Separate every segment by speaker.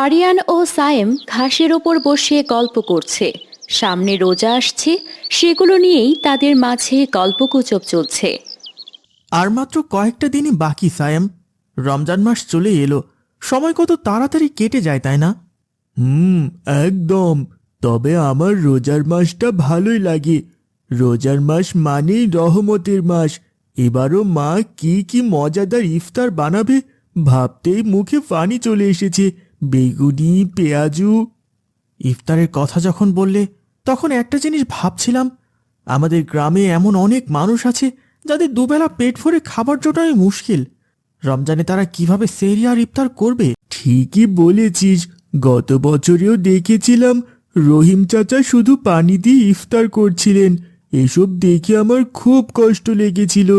Speaker 1: আরিয়ান ও সায়েম ঘাসের ওপর বসে গল্প করছে। সামনে রোজা আসছে, সেগুলো নিয়েই তাদের মাঝে গল্পগুজব চলছে।
Speaker 2: আর মাত্র কয়েকটা দিনই বাকি সায়েম। রমজান মাস চলে এলো। সময় কত তাড়াতাড়ি কেটে যায়, তাই না? একদম। তবে আমার রোজার মাসটা ভালোই লাগে। রোজার মাস মানেই রহমতের মাস। এবারও মা কি কি মজাদার ইফতার বানাবে ভাবতেই মুখে পানি চলে এসেছে। বেগুনি, পেঁয়াজু। ইফতারের কথা যখন বললে তখন একটা জিনিস ভাবছিলাম, আমাদের গ্রামে এমন অনেক মানুষ আছে যাদের দুবেলা পেট ভরে খাবার জোটাই মুশকিল। রমজানে তারা কিভাবে সেহরি আর ইফতার করবে? ঠিকই বলেছিস। গত বছরেও দেখেছিলাম রহিম চাচা শুধু পানি দিয়ে ইফতার করছিলেন। এসব দেখে আমার খুব কষ্ট লেগেছিল।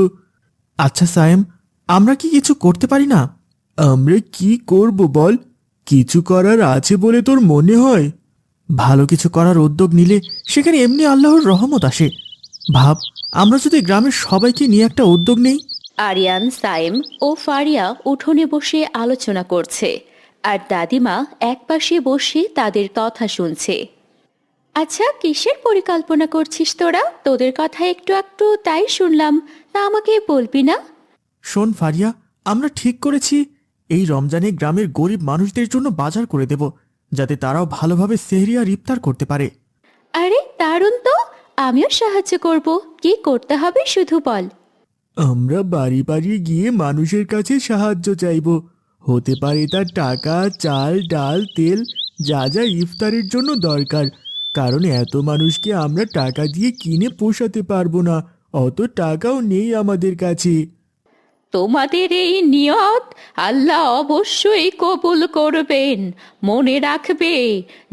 Speaker 2: আচ্ছা সায়েম, আমরা কি কিছু করতে পারি না? আমরা কি করব বল? কিছু করার আছে বলে তোর মনে হয়? ভালো কিছু করার উদ্যোগ নিলে সেখানে এমনি আল্লাহর রহমত আসে। ভাব, আমরা যদি গ্রামের সবাইকে নিয়ে একটা উদ্যোগ নেই।
Speaker 1: আরিয়ান, সায়েম ও ফারিয়া উঠোনে বসে আলোচনা করছে, আর দাদিমা একপাশে বসে তাদের কথা শুনছে। আচ্ছা, কিসের পরিকল্পনা করছিস তোরা? তোদের কথা একটু একটু তাই শুনলাম, তা আমাকে বলবি না?
Speaker 2: শোন ফারিয়া, আমরা ঠিক করেছি এই রমজানে গ্রামের গরিব মানুষদের জন্য বাজার করে দেব, যাতে তারাও ভালোভাবে সেহরি আর ইফতার করতে পারে।
Speaker 1: আরে দারুণ তো! আমিও সাহায্য করব। কি করতে হবে শুধু বল।
Speaker 2: আমরা বাড়ি বাড়ি গিয়ে মানুষের কাছে সাহায্য চাইব। হতে পারে তার টাকা, চাল, ডাল, তেল, যা যা ইফতারের জন্য দরকার। কারণ এত মানুষকে আমরা টাকা দিয়ে কিনে পোষাতে পারবো না। অত টাকাও নেই আমাদের কাছে।
Speaker 1: তোমাদের এই নিয়ত আল্লাহ অবশ্যই কবুল করবেন। মনে রাখবে,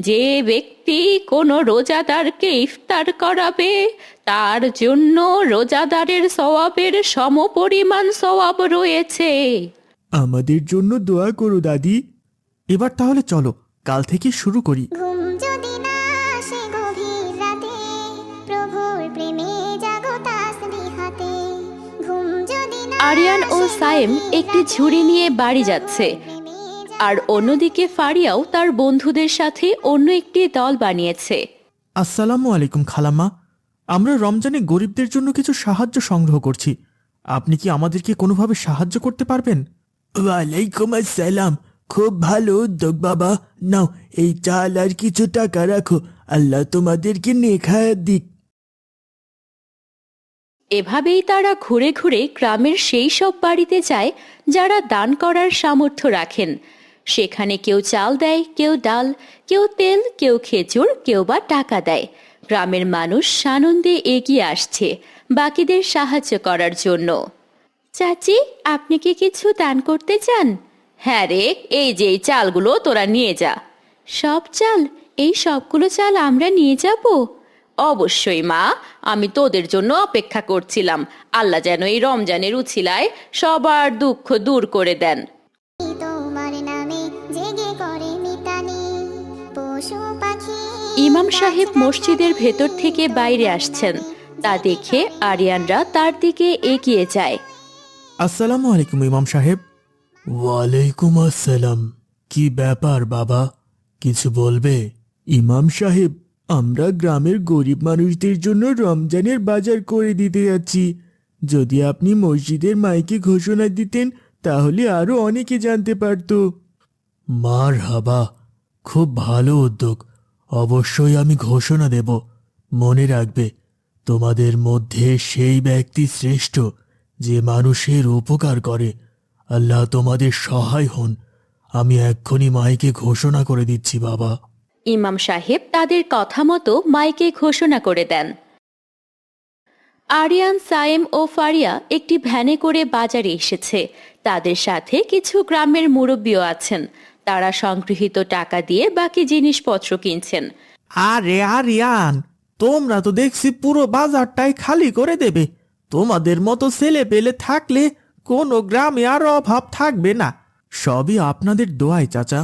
Speaker 1: যে ব্যক্তি কোনো রোজাদারকে ইফতার করাবে তার জন্য রোজাদারের সওয়াবের সমপরিমাণ সওয়াব রয়েছে।
Speaker 2: আমাদের জন্য দোয়া করো দাদি। এবার তাহলে চলো, কাল থেকে শুরু করি।
Speaker 3: ঘুম যদি না আসে গভীর রাতে, প্রভুর প্রেমে জাগো তাসবিহাতে। ঘুম যদি না
Speaker 1: আরিয়ান ও
Speaker 3: আসে
Speaker 1: সায়েম
Speaker 3: গভীর
Speaker 1: একটি
Speaker 3: রাতে,
Speaker 1: ঝুড়ি নিয়ে বাড়ি যাচ্ছে,
Speaker 3: প্রেমে
Speaker 1: আর অন্যদিকে ফারিয়াও তার বন্ধুদের সাথে অন্য একটি দল বানিয়েছে।
Speaker 2: আসসালামু আলাইকুম খালাম্মা। আমরা রমজানে গরিবদের জন্য কিছু সাহায্য সংগ্রহ করছি। আপনি কি আমাদেরকে কোনোভাবে সাহায্য করতে পারবেন? ওয়ালাইকুম আসসালাম। খুব ভালো উদ্যোগ বাবা। নাও, এই চাল আর কিছু টাকা রাখো। আল্লাহ তোমাদেরকে নেখায়াত দিক।
Speaker 1: এভাবেই তারা ঘুরে ঘুরে গ্রামের সেই সব বাড়িতে যায় যারা দান করার সামর্থ্য রাখেন। সেখানে কেউ চাল দেয়, কেউ ডাল, কেউ তেল, কেউ খেজুর, কেউ বা টাকা দেয়। গ্রামের মানুষ সানন্দে এগিয়ে আসছে বাকিদের সাহায্য করার জন্য। চাচি, আপনি কি কিছু দান করতে চান? হ্যাঁ রে, এই যে এই চালগুলো তোরা নিয়ে যা। সব চাল? এই সবগুলো চাল আমরা নিয়ে যাব? অবশ্যই মা, আমি তোদের জন্য অপেক্ষা করছিলাম। আল্লাহ যেন এই রমজানের উছিলায় সবার দুঃখ দূর করে দেন।
Speaker 3: তোমার নামে জেগে করে মিতানি, পশু পাখি
Speaker 1: ইমাম সাহেব মসজিদের ভেতর থেকে বাইরে আসছেন, তা দেখে আরিয়ানরা তার দিকে এগিয়ে যায়।
Speaker 2: আসসালামু আলাইকুম ইমাম সাহেব। ওয়ালাইকুম আসসালাম। কি ব্যাপার বাবা, কিছু বলবে? ইমাম সাহেব, আমরা গ্রামের গরিব মানুষদের জন্য রমজানের বাজার করে দিতে যাচ্ছি। যদি আপনি মসজিদের মাইকে ঘোষণা দিতেন তাহলে আরো অনেকে জানতে পারত। মার হাবা, খুব ভালো উদ্যোগ। অবশ্যই আমি ঘোষণা দেব। মনে রাখবে, তোমাদের মধ্যে সেই ব্যক্তি শ্রেষ্ঠ যে মানুষের উপকার করে। আল্লাহ তোমাদের সহায় হন। আমি এক্ষুনি মাইকে ঘোষণা করে দিচ্ছি বাবা।
Speaker 1: ইমাম সাহেব তাদের কথা মতো মাইকে ঘোষণা করে দেন। আরিয়ান, সায়েম ও ফারিয়া একটি ভ্যানে করে বাজারে এসেছে। তাদের সাথে কিছু গ্রামের মুরব্বীও আছেন। তারা সংগৃহীত টাকা দিয়ে বাকি জিনিসপত্র কিনছেন।
Speaker 2: আরে আরিয়ান, তোমরা তো দেখছি পুরো বাজারটাই খালি করে দেবে। তোমাদের মতো ছেলে পেলে থাকলে কোনো গ্রামে আর অভাব থাকবে না। সবই আপনাদের দোয়ায় চাচা।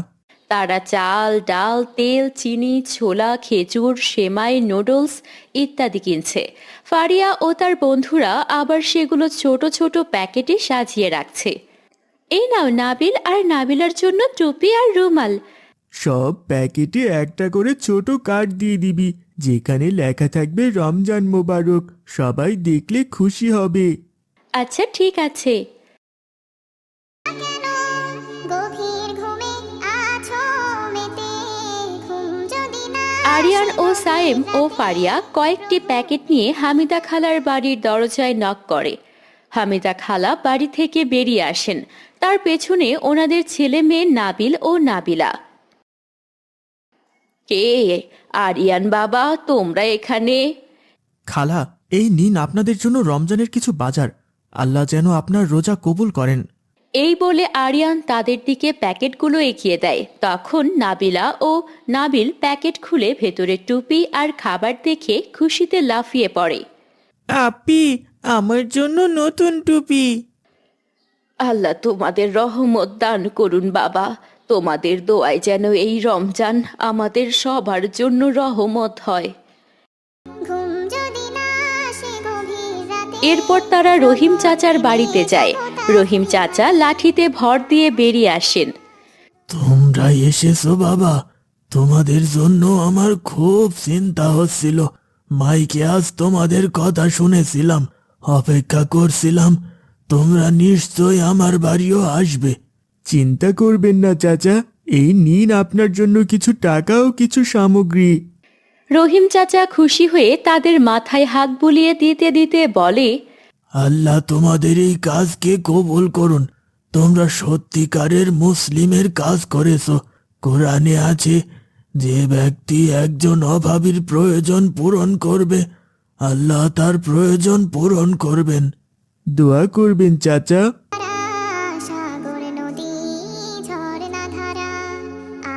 Speaker 1: তারা চাল, ডাল, তেল, চিনি, ছোলা, খেজুর, সেমাই, নুডলস ইত্যাদি কিনছে। ফারিয়া ও তার বন্ধুরা আবার সেগুলো ছোট ছোট প্যাকেটে সাজিয়ে রাখছে। এই নাও নাবিল আর নাবিলার জন্য টুপি আর রুমাল।
Speaker 2: সব প্যাকেটে একটা করে ছোট কার্ড দিয়ে দিবি, যেখানে লেখা থাকবে রমজান মোবারক। সবাই দেখলে খুশি হবে।
Speaker 1: আচ্ছা ঠিক আছে।
Speaker 3: কেন গভীর ঘুমে আছো মেতে, ঘুম যদি না
Speaker 1: আরিয়ান ও সায়েম ও ফারিয়া কয়েকটি প্যাকেট নিয়ে হামিদা খালার বাড়ির দরজায় নক করে। হামিদা খালা বাড়ি থেকে বেরিয়ে আসেন, তার পেছনে ওনাদের ছেলে মেয়ে নাবিল ও নাবিলা। কে? আরিয়ান বাবা, তোমরা এখানে?
Speaker 2: খালা, এই নিন আপনাদের জন্য রমজানের কিছু বাজার। আল্লাহ যেন আপনার রোজা কবুল করেন।
Speaker 1: এই বলে আরিয়ান তাদের দিকে প্যাকেটগুলো এগিয়ে দেয়। তখন নাবিলা ও নাবিল প্যাকেট খুলে ভেতরে টুপি আর খাবার দেখে খুশিতে লাফিয়ে পড়ে।
Speaker 2: আপি, আমার জন্য নতুন টুপি।
Speaker 1: আল্লাহ তোমাদের রহমত দান করুন বাবা, তোমাদের দোয়ায় যেন এই রমজান আমাদের সবার জন্য রহমত হয়।
Speaker 3: ঘুম যদি না আসে গভীর রাতে,
Speaker 1: এরপর তারা রহিম চাচার বাড়িতে যায়। রহিম চাচা লাঠিতে ভর দিয়ে বেরিয়ে আসেন।
Speaker 2: তোমরা এসেছো বাবা, তোমাদের জন্য আমার খুব চিন্তা হচ্ছিল। মাইকে আজ তোমাদের কথা শুনেছিলাম, অপেক্ষা করছিলাম। তোমরা নিশ্চয় আমার বাড়িও আসবে। চিন্তা করবেন না চাচা, এই নিন আপনার জন্য কিছু টাকা ও কিছু সামগ্রী।
Speaker 1: রহিম চাচা খুশি হয়ে তাদের মাথায় হাত বুলিয়ে দিতে দিতে বলে,
Speaker 2: আল্লাহ তোমাদের এই কাজকে কবুল করুন। তোমরা সত্যিকারের মুসলিমের কাজ করেছো। কোরআনে আছে, যে ব্যক্তি একজন অভাবীর প্রয়োজন পূরণ করবে, আল্লাহ তার প্রয়োজন পূরণ করবেন। দোয়া করবেন চাচা।
Speaker 3: সাগর নদী ঝর্ণা ধারা,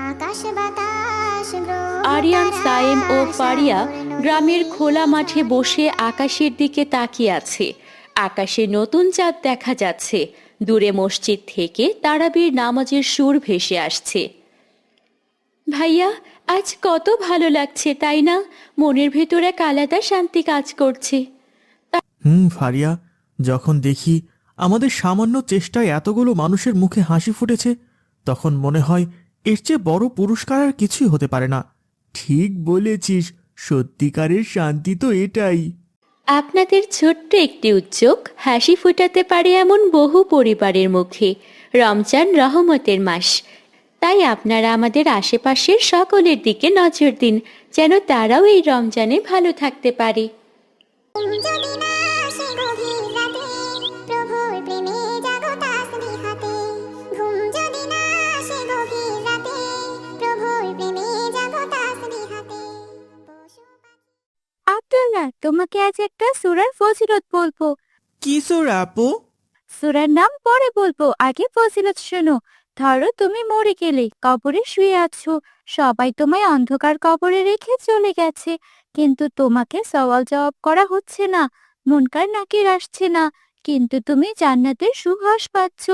Speaker 3: আকাশ বাতাস গ্রহ
Speaker 1: আরিয়ান,
Speaker 3: তারা,
Speaker 1: সায়েম ও ফারিয়া
Speaker 3: সাগর
Speaker 1: গ্রামের খোলা মাঠে বসে আকাশের দিকে তাকিয়ে আছে। আকাশে নতুন চাঁদ দেখা যাচ্ছে। দূরে মসজিদ থেকে তারাবির নামাজের সুর ভেসে আসছে। ভাইয়া, আজ কত ভালো লাগছে তাই না? মনের ভেতরে এক আলাদা শান্তি কাজ করছে।
Speaker 2: ফারিয়া, যখন দেখি আমাদের সামান্য চেষ্টায় এতগুলো মানুষের মুখে হাসি ফুটেছে, তখন মনে হয় এর চেয়ে বড় পুরস্কার আর কিছুই হতে পারে না। ঠিক বলেছিস, সত্যিকারের শান্তি তো এটাই।
Speaker 1: আপনাদের ছোট্ট একটি উদ্যোগ হাসি ফোটাতে পারে এমন বহু পরিবারের মুখে। রমজান রহমতের মাস, তাই আপনারা আমাদের আশেপাশের সকলের দিকে নজর দিন, যেন তারাও এই রমজানে ভালো থাকতে পারে।
Speaker 3: ঘুম যদি না আসে গভীর রাতে, প্রভুর প্রেমে জাগো তাসবিহাতে। ঘুম যদি না আসে গভীর রাতে, প্রভুর প্রেমে জাগো তাসবিহাতে।
Speaker 4: আব্দুল্লাহ, তোমাকে আজ একটা সূরার ফজিলত বলবো।
Speaker 2: কি সূরা আপু?
Speaker 4: সূরার নাম পরে বলবো, আগে ফজিলত শোনো। ধরো তুমি মরে গেলে, কবরে শুয়ে আছো, সবাই তোমায় অন্ধকার কবরে রেখে চলে গেছে, কিন্তু তোমাকে সওয়াল জবাব করা হচ্ছে না, মুনকার নাকির আসছে না, কিন্তু তুমি জান্নাতের সুবাস পাচ্ছ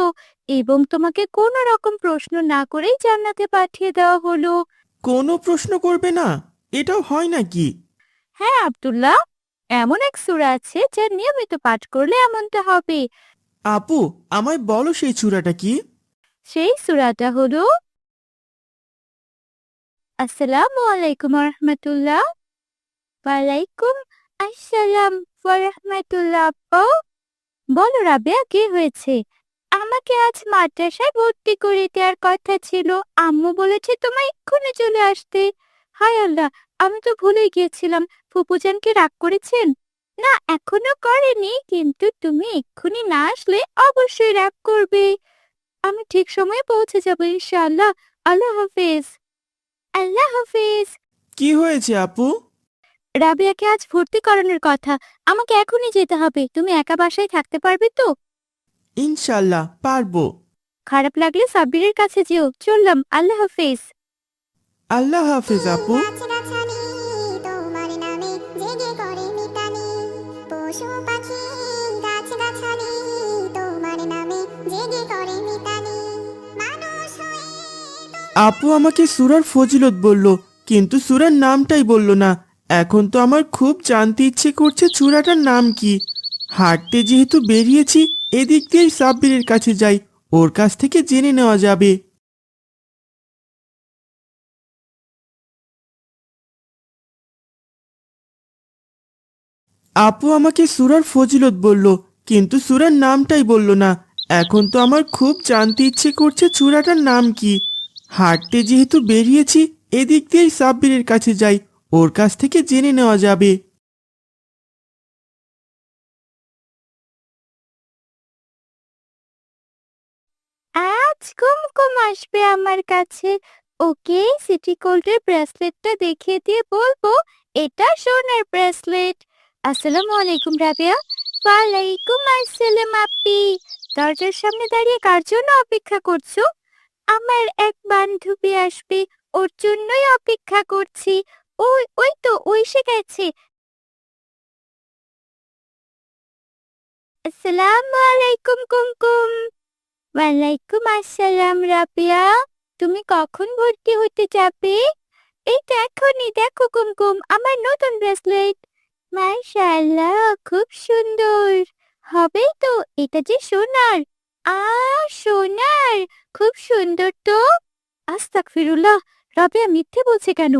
Speaker 4: এবং তোমাকে কোনো রকম প্রশ্ন না করেই জান্নাতে পাঠিয়ে দেওয়া হলো।
Speaker 2: কোনো প্রশ্ন করবে না? এটাও হয় নাকি?
Speaker 4: হ্যাঁ আব্দুল্লাহ, এমন এক সূরা আছে যা নিয়মিত পাঠ করলে এমনটা হবে।
Speaker 2: আপু, আমায় বলো সেই সূরাটা কি?
Speaker 4: সেই সূরাটা হলো আসসালামু আলাইকুম রহমতুল্লাহ। ওয়ালাইকুম আসসালাম রাহমাতুল্লাহ। আপু, বলো রাবেয়া, কি হয়েছে? আমাকে আজ মাদ্রাসায় ভর্তি করে দেওয়ার কথা ছিল, আম্মু বলেছে তোমায় এক্ষুনি চলে আসতে। হায় আল্লাহ, আমি তো ভুলেই গিয়েছিলাম। ফুপুজানকে রাগ করেছেন? না, এখনো করেনি, কিন্তু তুমি এক্ষুনি না আসলে অবশ্যই রাগ করবে। আমি ঠিক সময়ে পৌঁছে যাবো ইনশাআল্লাহ। আল্লাহ হাফেজ। আল্লাহ হাফেজ।
Speaker 2: কি হয়েছে আপু?
Speaker 4: রাবেয়াকে আজ ভর্তি করানোর কথা, আমাকে এখনই যেতে হবে। তুমি একা বাসায় থাকতে পারবে তো?
Speaker 2: ইনশাল্লাহ পারবো।
Speaker 4: খারাপ লাগলে সাব্বিরের কাছে যেও। চললাম, আল্লাহ হাফেজ।
Speaker 2: আল্লাহ হাফেজ আপু।
Speaker 3: গাছগাছালি তোমার নামে জেগে করে মিতালি, পশু পাখি গাছগাছালি তোমার নামে জেগে করে মিতালি, মানুষ হয়ে
Speaker 2: আপু আমাকে সূরার ফজিলত বলল, কিন্তু সূরার নামটাই বলল না। এখন তো আমার খুব জানতে ইচ্ছে করছে সূরাটার নাম কি। হাঁটতে যেহেতু বেরিয়েছি, এদিক দিয়েই সাব্বিরের কাছে যাই, ওর কাছ থেকে জেনে নেওয়া যাবে। আপু আমাকে সূরার ফজিলত বলল, কিন্তু সূরার নামটাই বলল না। এখন তো আমার খুব জানতে ইচ্ছে করছে সূরাটার নাম কি। হাঁটতে যেহেতু বেরিয়েছি, এদিক দিয়েই সাব্বিরের কাছে যাই, ওর কাছ থেকে জেনে নেওয়া যাবে।
Speaker 4: আজ কুমকুম আসবে আমার কাছে, ওকে সিটি গোল্ডের ব্রেসলেটটা দেখিয়ে দিয়ে বলবো এটা সোনার ব্রেসলেট। আসসালামু আলাইকুম রাবেয়া। ওয়ালাইকুম আসসালাম আপি। দরজার সামনে দাঁড়িয়ে কার জন্য অপেক্ষা করছো? আমার এক বান্ধবী আসবে, ওর জন্যই অপেক্ষা করছি। ওই ওই তো ওই এসে গেছে। আসসালামু আলাইকুম কুমকুম। ওয়ালাইকুম আসসালাম রাবিয়া। তুমি কখন ভর্তি হতে যাবে? এই তো এখনই, দেখো কুমকুম আমার নতুন ব্রেসলেট। মাশাআল্লাহ, খুব সুন্দর। হবেই তো, এটা যে সোনার। আ সোনার, খুব সুন্দর তো। আস্তাগফিরুল্লাহ, রাবিয়া মিথ্যে বলছে কেন?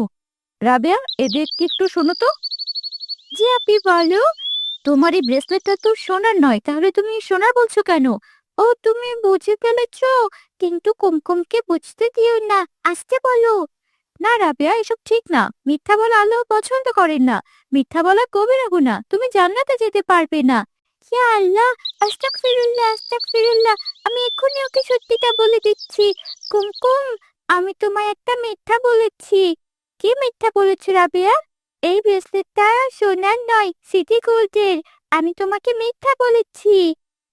Speaker 4: রাবিয়া, এদেরকে একটু শোনো তো। জি আপনি বলো। তোমার এই ব্রেসলেটটা তো সোনার নয়, তাহলে তুমি সোনার বলছো কেন? ও তুমি বুঝে ফেলেছো, কিন্তু কুমকুমকে বুঝতে দিও না, আসতে বলো। না রাবেয়া, এসব ঠিক না। মিথ্যা বলা আল্লাহ পছন্দ করেন না। মিথ্যা বলা কবিরা গুনাহ, তুমি জান্নাতে যেতে পারবে না। ইয়া আল্লাহ, আস্তাগফিরুল্লাহ আস্তাগফিরুল্লাহ। আমি এক্ষুনি ওকে সত্যিটা বলে দিচ্ছি। কুমকুম, আমি তোমায় একটা মিথ্যা বলেছি। কি মিথ্যা বলেছো রাবেয়া? এই ব্রেসলেটটা সোনার নয়, সিটি গোল্ডের। আমি তোমাকে মিথ্যা বলেছি।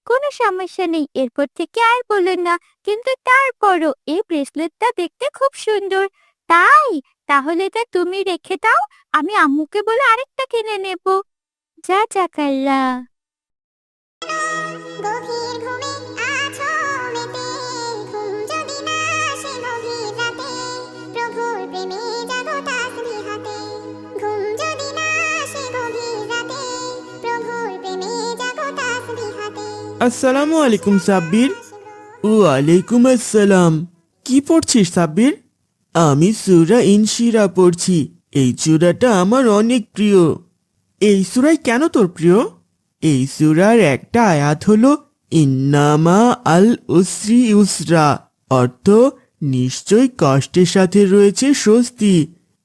Speaker 4: কোনো সমস্যা নেই, এরপর থেকে আর বললেন না। কিন্তু তারপরও এই ব্রেসলেটটা দেখতে খুব সুন্দর। তাই? তাহলে এটা তুমি রেখে দাও, আমি আম্মুকে বলে আরেকটা কিনে নেব। যা জাকাল্লা।
Speaker 3: গভীর ঘুমে আছো মেতে, ঘুম যদি না আসে গভীর রাতে, প্রভুর প্রেমে জাগো তাসবিহাতে। ঘুম যদি না আসে গভীর রাতে, প্রভুর প্রেমে জাগো তাসবিহাতে।
Speaker 2: আসসালামু আলাইকুম সাব্বির। ওয়ালাইকুম আসসালাম। কি পড়ছিস সাব্বির? আমি সূরা ইনশিরা পড়ছি। এই সূরাটা আমার অনেক প্রিয়। এই সূরাই কেন তোর প্রিয়? এই সূরার একটা আয়াত হলো ইন্নামা আল উসরি ইউসরা, অর্থ নিশ্চয় কষ্টের সাথে রয়েছে স্বস্তি।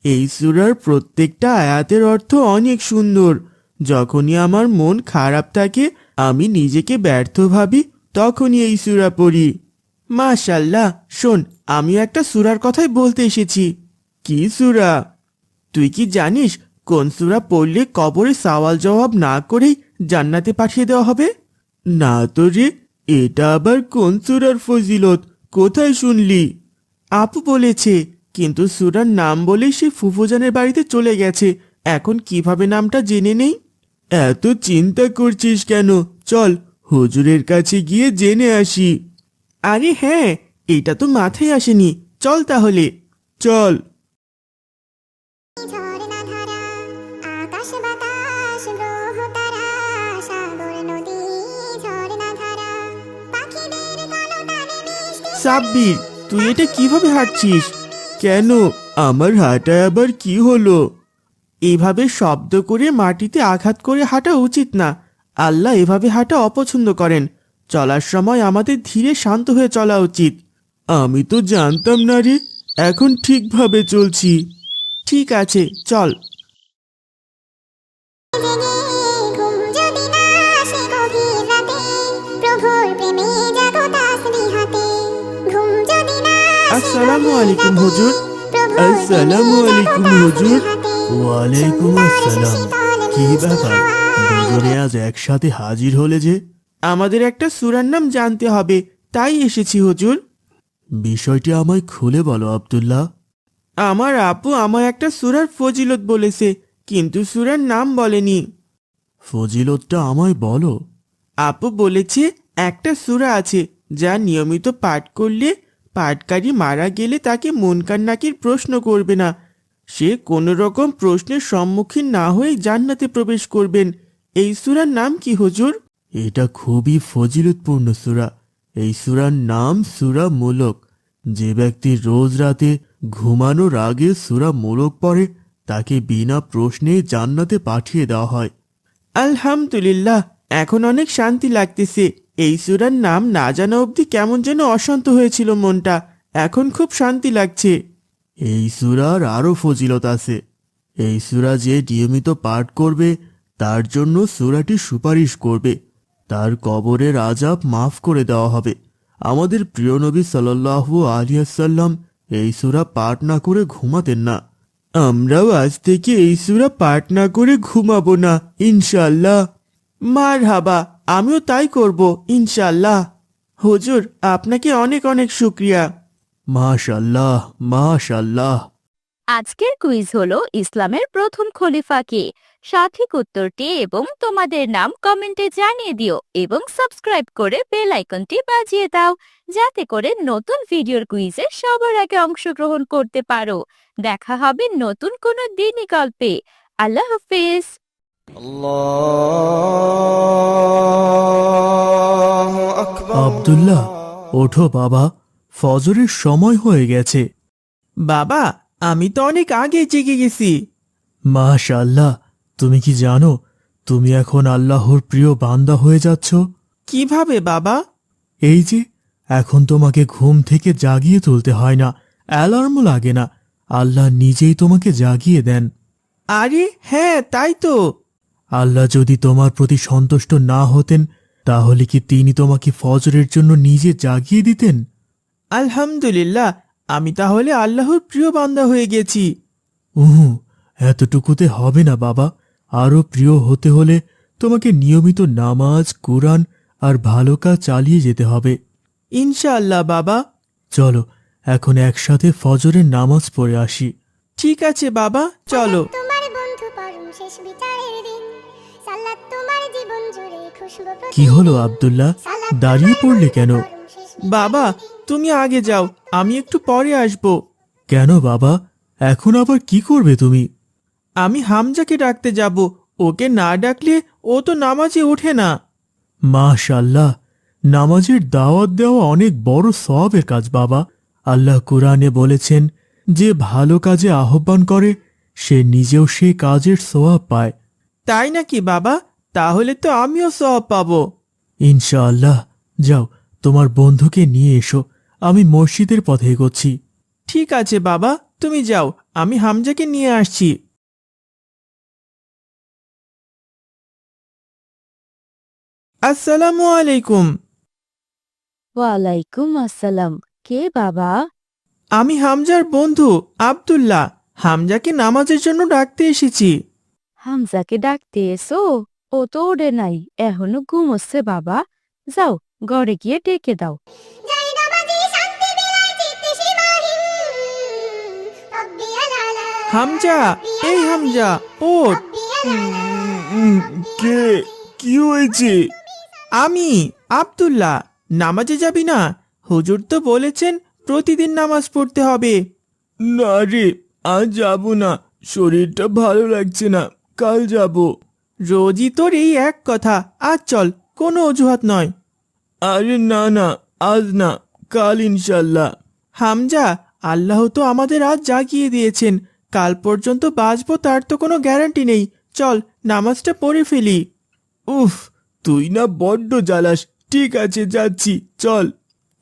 Speaker 2: এই সূরার প্রত্যেকটা আয়াতের অর্থ অনেক সুন্দর। যখনই আমার মন খারাপ থাকে, আমি নিজেকে ব্যর্থ ভাবি, তখনই এই সূরা পড়ি। মাশাআল্লাহ, শোন, আমি একটা সূরার কথাই বলতে এসেছি। কি সূরা? তুই কি জানিস কোন সূরা পড়লে কবরে সওয়াল জবাব না করেই জান্নাতে পাঠিয়ে দেওয়া হবে? না তো রে, এটা আবার কোন সূরার ফজিলত, কোথায় শুনলি? আপু বলেছে, কিন্তু সূরার নাম বলেই সে ফুফুজানের বাড়িতে চলে গেছে। এখন কিভাবে নামটা জেনে নেই? এত চিন্তা করছিস কেন? চল হুজুরের কাছে গিয়ে জেনে আসি। আরে হ্যাঁ, এটা তো মাথায় আসেনি। চল তাহলে, চল।
Speaker 3: ঝরনা ধারা, আকাশ বাতাস গ্রহ তারা, সাগর নদী ঝরনা ধারা, পাখিদের কলতানে মিষ্টি।
Speaker 2: সাব্বির, তুই এটা কিভাবে হাঁটছিস? কেন, আমার হাঁটায় আবার কি হলো? এভাবে শব্দ করে মাটিতে আঘাত করে হাঁটা উচিত না। আল্লাহ এভাবে হাঁটা অপছন্দ করেন। চলার সময় আমাদের ধীরে শান্ত হয়ে চলা উচিত। আমি তো জানতাম না রে, এখন ঠিকভাবে চলছি। ঠিক আছে, চল।
Speaker 3: জেগে ঘুম যদি না আসে গভীর রাতে, প্রভুর প্রেমে জাগো তাসবিহাতে। ঘুম যদি না আসে
Speaker 2: আসসালামু
Speaker 3: গভীর
Speaker 2: আলাইকুম
Speaker 3: রাতে,
Speaker 2: হুজুর।
Speaker 3: প্রভুর
Speaker 2: আসসালামু
Speaker 3: প্রেমে
Speaker 2: আলাইকুম
Speaker 3: জাগো
Speaker 2: হুজুর।
Speaker 3: তাসবিহাতে।
Speaker 2: ওয়ালাইকুম আসসালাম। কি ব্যাপার, দুজনে আজ একসাথে হাজির হলে যে? আমাদের একটা সূরার নাম জানতে হবে, তাই এসেছি হুজুর। বিষয়টি আমায় খুলে বলো আব্দুল্লাহ। আমার আপু আমায় একটা সূরার ফজিলত বলেছে, কিন্তু সূরার নাম বলেনি। ফজিলতটা আমায় বলো। আপু বলেছে একটা সূরা আছে যা নিয়মিত পাঠ করলে পাঠকারী মারা গেলে তাকে মুনকার নাকির প্রশ্ন করবে না। সে কোনো রকম প্রশ্নের সম্মুখীন না হয়ে জান্নাতে প্রবেশ করবেন। এই সূরার নাম কি হুজুর? এটা খুবই ফজিলতপূর্ণ সূরা। এই সূরার নাম সূরা মুলক। যে ব্যক্তি রোজ রাতে ঘুমানোর আগে সূরা মুলক পড়ে, তাকে বিনা প্রশ্নে জান্নাতে পাঠিয়ে দেওয়া হয়। আলহামদুলিল্লাহ, এখন অনেক শান্তি লাগতেছে। এই সূরার নাম না জানা অবধি কেমন যেন অশান্ত হয়েছিল মনটা, এখন খুব শান্তি লাগছে। এই সূরার আরো ফজিলত আছে। এই সূরা যে নিয়মিত পাঠ করবে তার জন্য সূরাটি সুপারিশ করবে, তার কবরের আযাব মাফ করে দেওয়া হবে। আমাদের প্রিয় নবী সাল্লাল্লাহু আলাইহি ওয়াসাল্লাম এই সূরা পাঠ না করে ঘুমাতেন না। আমরাও আজ থেকে এই সূরা পাঠ না করে ঘুমাবো না ইনশাআল্লাহ। মারহাবা, আমিও তাই করব ইনশাআল্লাহ। হুজুর, আপনাকে অনেক অনেক শুকরিয়া। মাশাআল্লাহ, মাশাআল্লাহ।
Speaker 4: আজকের কুইজ হলো ইসলামের প্রথম খলিফা কে? সঠিক উত্তরটি এবং তোমাদের নাম কমেন্টে জানিয়ে দিও এবং সাবস্ক্রাইব করে বেল আইকনটি বাজিয়ে দাও, যাতে করে নতুন ভিডিওর কুইজে সবার আগে অংশগ্রহণ করতে পারো। দেখা হবে নতুন কোনো দিনই গল্পে। আল্লাহ হাফেজ।
Speaker 2: আব্দুল্লাহ, ওঠো বাবা, ফজরের সময় হয়ে গেছে। বাবা, আমি তো অনেক আগে জেগে গেছি। মাশাআল্লাহ, তুমি কি জানো তুমি এখন আল্লাহর প্রিয় বান্দা হয়ে যাচ্ছ? কিভাবে বাবা? এই যে এখন তোমাকে ঘুম থেকে জাগিয়ে তুলতে হয় না, অ্যালার্মও লাগে না, আল্লাহ নিজেই তোমাকে জাগিয়ে দেন। আরে হ্যাঁ, তাই তো। আল্লাহ যদি তোমার প্রতি সন্তুষ্ট না হতেন তাহলে কি তিনি তোমাকে ফজরের জন্য নিজে জাগিয়ে দিতেন? আলহামদুলিল্লাহ, আমি তাহলে আল্লাহর প্রিয় বান্দা হয়ে গেছি। এতটুকুতে হবে না বাবা, আরো প্রিয় হতে হলে তোমাকে নিয়মিত নামাজ, কুরআন আর ভালো কাজ চালিয়ে যেতে হবে। ইনশাআল্লাহ বাবা। চলো এখন একসাথে ফজরের নামাজ পড়ে আসি। ঠিক আছে বাবা, চলো।
Speaker 3: তোমার বন্ধু পরম শেষ বিচারের দিন, সালাত তোমার জীবন জুড়ে খুশবু প্রতিদিন।
Speaker 2: কি হলো আব্দুল্লাহ,
Speaker 3: সালাত
Speaker 2: দাঁড়িয়ে
Speaker 3: তোমার
Speaker 2: পড়লে
Speaker 3: বন্ধু
Speaker 2: কেন?
Speaker 3: পরম শেষ বিচারের
Speaker 2: বাবা,
Speaker 3: দিন।
Speaker 2: তুমি আগে যাও, আমি একটু পরে আসব। কেন বাবা, এখন আবার কি করবে তুমি? আমি হামজাকে ডাকতে যাব, ওকে না ডাকলে ও তো নামাজে ওঠে না। মাশাআল্লাহ, নামাজের দাওয়াত দেওয়া অনেক বড় সওয়াবের কাজ বাবা। আল্লাহ কুরআনে বলেছেন, যে ভালো কাজে আহ্বান করে সে নিজেও সেই কাজের সওয়াব পায়। তাই নাকি বাবা? তাহলে তো আমিও সওয়াব পাবো ইনশাআল্লাহ। যাও, তোমার বন্ধুকে নিয়ে এসো, আমি মসজিদের পথে এগোচ্ছি। ঠিক আছে বাবা, তুমি যাও, আমি হামজাকে নিয়ে আসছি। আসসালামু আলাইকুম।
Speaker 4: ওয়ালাইকুম আসসালাম। কে বাবা?
Speaker 2: আমি হামজার বন্ধু আব্দুল্লাহ। হামজাকে নামাজের জন্য ডাকতে এসেছি।
Speaker 4: হামজাকে ডাকতে এসো? ও তো ওঠে নাই, এখনো ঘুমোচ্ছে বাবা। যাও, ঘরে গিয়ে ডেকে দাও।
Speaker 3: যাই নামাজি শান্তি বিলায় চিত্তে সীমাহীন, রব্বিয়াল আলা,
Speaker 2: হামজা, এই হামজা, ওঠ।
Speaker 3: রব্বিয়াল আলা।
Speaker 2: কে? কি হয়েছে? আমি আব্দুল্লাহ। নামাজে যাবি না? হুজুর তো বলেছেন প্রতিদিন নামাজ পড়তে হবে। না রে, আজ যাব না, শরীরটা ভালো লাগছে না, কাল যাব। রোজই তোর এই এক কথা, আজ চল, কোনো অজুহাত নয়। আরে না না, আজ না, কাল ইনশাল্লাহ। হামজা, আল্লাহ তো আমাদের আজ জাগিয়ে দিয়েছেন, কাল পর্যন্ত বাঁচবো তার তো কোনো গ্যারান্টি নেই। চল, নামাজটা পড়ে ফেলি। উফ, তুই না বড্ড জ্বালাস। ঠিক আছে, যাচ্ছি, চল।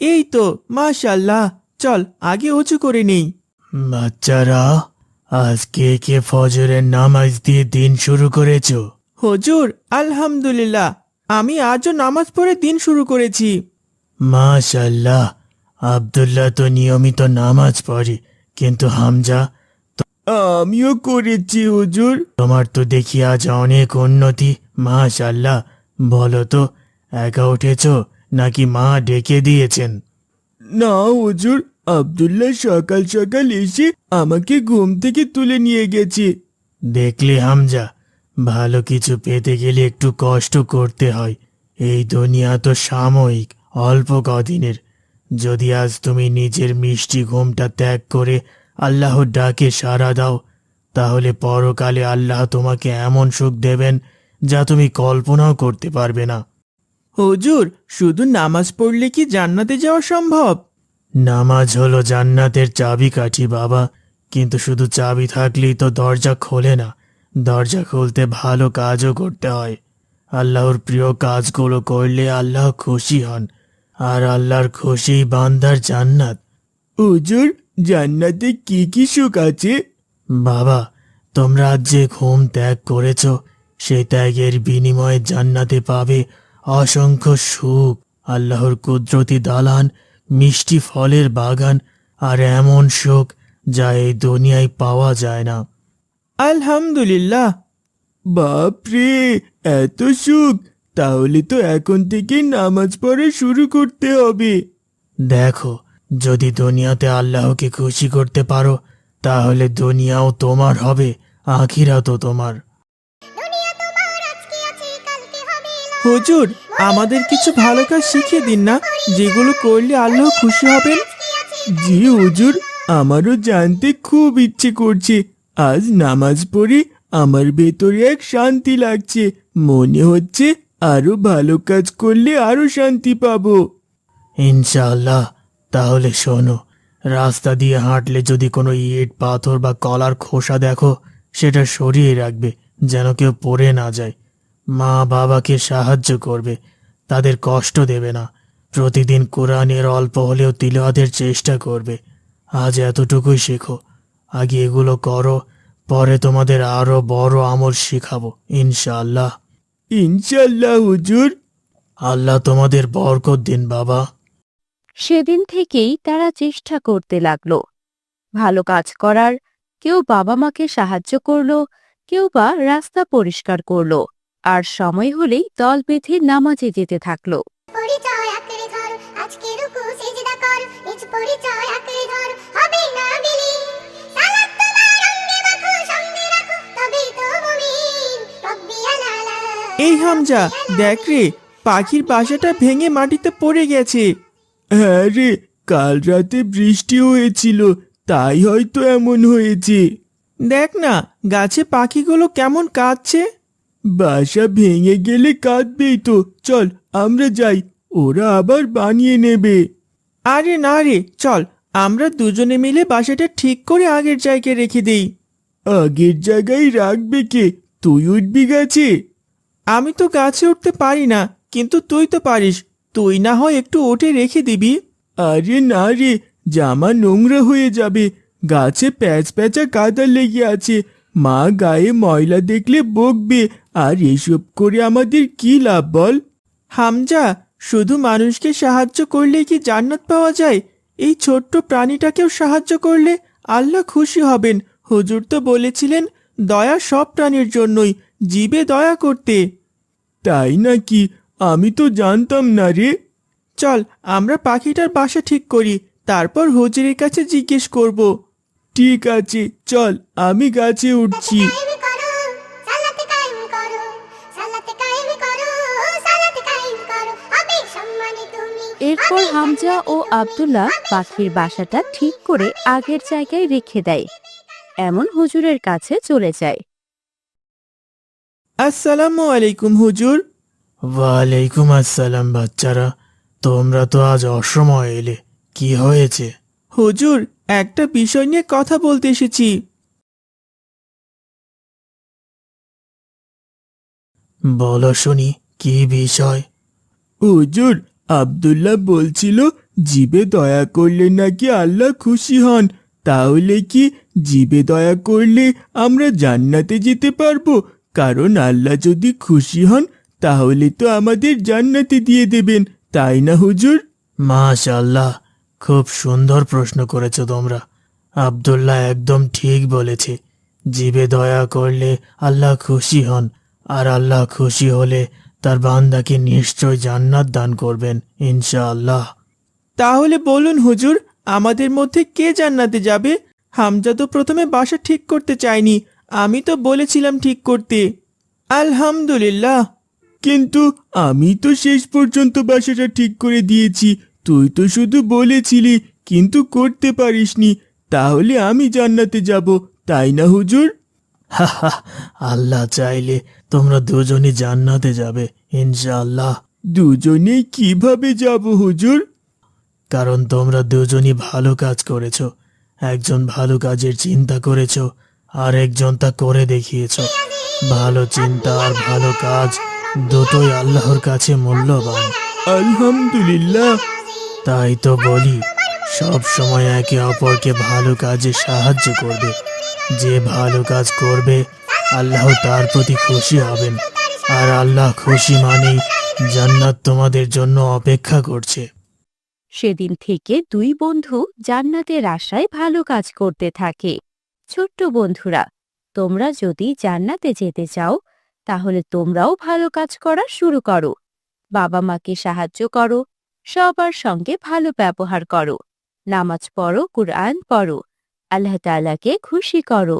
Speaker 2: এই তো, মাশাআল্লাহ, চল আগে উঁচু করে নেই। বাচ্চারা, আজকে কে ফজরের নামাজ দিয়ে দিন শুরু করেছো? হুজুর, আলহামদুলিল্লাহ, আমি আজও নামাজ পড়ে দিন শুরু করেছি। মাশাআল্লাহ, আব্দুল্লাহ তো নিয়মিত নামাজ পড়ে, কিন্তু হামজা? আমিও করেছি হুজুর। তোমার তো দেখি আজ অনেক উন্নতি, মাশাআল্লাহ। বলো তো, একা উঠেছো নাকি মা ডেকে দিয়েছেন? না হুজুর, আব্দুল্লাহ সকাল সকাল এসে আমাকে ঘুম থেকে তুলে নিয়ে গেছে। দেখলে হামজা, ভালো কিছু পেতে গেলে একটু কষ্ট করতে হয়। এই দুনিয়া তো সাময়িক, অল্প কদিনের। যদি আজ তুমি নিজের মিষ্টি ঘুমটা ত্যাগ করে আল্লাহর ডাকে সাড়া দাও, তাহলে পরকালে আল্লাহ তোমাকে এমন সুখ দেবেন যা তুমি কল্পনাও করতে পারবে না। হুজুর, শুধু নামাজ পড়লে কি জান্নাতে যাওয়া সম্ভব? নামাজ হলো জান্নাতের চাবিকাঠি বাবা, কিন্তু শুধু চাবি থাকলেই তো দরজা খোলে না। দরজা খুলতে ভালো কাজও করতে হয়। আল্লাহর প্রিয় কাজগুলো করলে আল্লাহ খুশি হন, আর আল্লাহর খুশি বান্দার জান্নাত। হুজুর, জান্নাতে কি কি সুখ আছে? বাবা, তোমরা আজ যে ঘুম ত্যাগ করেছ, সেই ত্যাগের বিনিময়ে জান্নাতে পাবে অসংখ্য সুখ, আল্লাহর কুদরতি দালান, মিষ্টি ফলের বাগান, আর এমন সুখ যা এই দুনিয়ায় পাওয়া যায় না। আলহামদুলিল্লাহ। বাপরে, এত সুখ! তাহলে তো এখন থেকে নামাজ পড়া শুরু করতে হবে। দেখো, যদি দুনিয়াতে আল্লাহকে খুশি করতে পারো, তাহলে দুনিয়াও তোমার হবে, আখিরাতও তোমার।
Speaker 3: দুনিয়া তোমার আজকে আছে কালকে হবে না।
Speaker 2: হুজুর, আমাদের কিছু ভালো কাজ শিখিয়ে দিন না, যেগুলো করলে আল্লাহ খুশি হবেন। জি হুজুর, আমারও জানতে খুব ইচ্ছে করছে। আজ নামাজ পড়ে আমার ভেতরে এক শান্তি লাগছে, মনে হচ্ছে আরো ভালো কাজ করলে আরো শান্তি পাবো। ইনশাআল্লাহ। তাহলে শোনো, রাস্তা দিয়ে হাঁটলে যদি কোনো ইট, পাথর বা কলার খোসা দেখো, সেটা সরিয়ে রাখবে, যেন কেউ পড়ে না যায়। মা বাবাকে সাহায্য করবে, তাদের কষ্ট দেবে না। প্রতিদিন কোরআনের অল্প হলেও তিলাওয়াতের চেষ্টা করবে। আজ এতটুকুই শেখো, আগে এগুলো করো, পরে তোমাদের আরো বড় আমল শেখাবো ইনশাআল্লাহ। ইনশাআল্লাহ হুজুর। আল্লাহ তোমাদের বরকত দিন বাবা।
Speaker 4: সেদিন থেকেই তারা চেষ্টা করতে লাগলো ভালো কাজ করার। কেউ বাবা মাকে সাহায্য করলো, কেউ বা রাস্তা পরিষ্কার করলো, আর সময় হলেই দল বেঁধে নামাজে যেতে থাকলো।
Speaker 3: পরিচয় আঁকড়ে ধর, আজকে রুকু সিজদা কর, নিজ পরিচয় আঁকড়ে ধর, হবে না বিলীন। সালাত তোমার অঙ্গে মাখো, সঙ্গে রাখো, তবেই তো মুমিন। রব্বি আলালা।
Speaker 2: এই হামজা, দেখ রে, পাখির বাসাটা ভেঙে মাটিতে পড়ে গেছে। হ্যাঁ রে, কাল রাতে বৃষ্টি হয়েছিল, তাই হয়তো এমন হয়েছে। দেখ না, গাছে পাখিগুলো কেমন কাঁদছে। বাসা ভেঙে গেলে কাঁদবেই তো। চল আমরা যাই, ওরা আবার বানিয়ে নেবে। আরে না রে, চল আমরা দুজনে মিলে বাসাটা ঠিক করে আগের জায়গায় রেখে দেই। আগের জায়গায় রাখবে কে? তুই উঠবি গাছে? আমি তো গাছে উঠতে পারি না, কিন্তু তুই তো পারিস। তুই না হয় একটু ওঠে রেখে দিবি। আরে না রে, জামা নোংরা হয়ে যাবে, গাছে প্যাচ প্যাচা কাদা লেগে আছে। মা গায়ে ময়লা দেখলে বকবে, আর এসব করে আমাদের কি লাভ বল? হামজা, শুধু মানুষকে সাহায্য করলে কি জান্নাত পাওয়া যায়? এই ছোট্ট প্রাণীটাকেও সাহায্য করলে আল্লাহ খুশি হবেন। হুজুর তো বলেছিলেন দয়া সব প্রাণীর জন্যই, জীবে দয়া করতে। তাই নাকি? আমি তো জানতাম না রে। চল আমরা পাখিটার বাসা ঠিক করি, তারপর হুজুরের কাছে জিজ্ঞেস করব। ঠিক আছে, চল আমি গাছে উঠছি।
Speaker 3: কায়েম করো, সালাতে কায়েম করো, সালাতে কায়েম করো, সালাতে কায়েম করো, হবে সম্মানে তুমি।
Speaker 4: এরপর হামজা ও আব্দুল্লাহ পাখির বাসাটা ঠিক করে আগের জায়গায় রেখে দেয়, এমন হুজুরের কাছে চলে যায়।
Speaker 2: আসসালামু আলাইকুম হুজুর। ওয়ালাইকুম আসসালাম। বাচ্চারা, তোমরা তো আজ অসময়ে এলে, কি হয়েছে? হুজুর, একটা বিষয় নিয়ে কথা বলতে এসেছি। বলো শুনি, কি বিষয়? হুজুর, আব্দুল্লাহ বলছিল জীবে দয়া করলে নাকি আল্লাহ খুশি হন। তাহলে কি জীবে দয়া করলে আমরা জান্নাতে যেতে পারবো? কারণ আল্লাহ যদি খুশি হন, তাহলে তো আমাদের জান্নাতে দিয়ে দেবেন, তাই না হুজুর? মাশাআল্লাহ, খুব সুন্দর প্রশ্ন করেছো তোমরা। আব্দুল্লাহ একদম ঠিক বলেছে। জীবে দয়া করলে আল্লাহ খুশি হন, আর আল্লাহ খুশি হলে তার বান্দাকে নিশ্চয় জান্নাত দান করবেন ইনশাআল্লাহ। তাহলে বলুন হুজুর, আমাদের মধ্যে কে জান্নাতে যাবে? হামজা তো প্রথমে বাসা ঠিক করতে চায়নি, আমি তো বলেছিলাম ঠিক করতে। আলহামদুলিল্লাহ। কিন্তু আমি তো শেষ পর্যন্ত বাসাটা ঠিক করে দিয়েছি, তুই তো শুধু বলেছিলি কিন্তু করতে পারিসনি। তাহলে আমি জান্নাতে যাব, তাই না হুজুর? হাহা, আল্লাহ চাইলে তোমরা দুজনই জান্নাতে যাবে ইনশাআল্লাহ। দুজনেই কিভাবে যাব হুজুর? কারণ তোমরা দুজনই ভালো কাজ করেছো। একজন ভালো কাজের চিন্তা করেছো, আরেকজন তা করে দেখিয়েছ। ভালো চিন্তা আর ভালো কাজ দুটোই আল্লাহর কাছে মূল্যবান। আলহামদুলিল্লাহ। তাই তো বলি, সব সময় একে অপরকে ভালো কাজে সাহায্য করবে। যে ভালো কাজ করবে আল্লাহ তার প্রতি খুশি হবেন, আর আল্লাহ খুশি মানেই জান্নাত তোমাদের জন্য অপেক্ষা করছে।
Speaker 1: সেদিন থেকে দুই বন্ধু জান্নাতের আশায় ভালো কাজ করতে থাকে। ছোট্ট বন্ধুরা, তোমরা যদি জান্নাতে যেতে চাও তাহলে তোমরাও ভালো কাজ করা শুরু করো। বাবা মাকে সাহায্য করো, সবার সঙ্গে ভালো ব্যবহার করো, নামাজ পড়ো, কুরআন পড়ো, আল্লাহ তাআলাকে খুশি করো।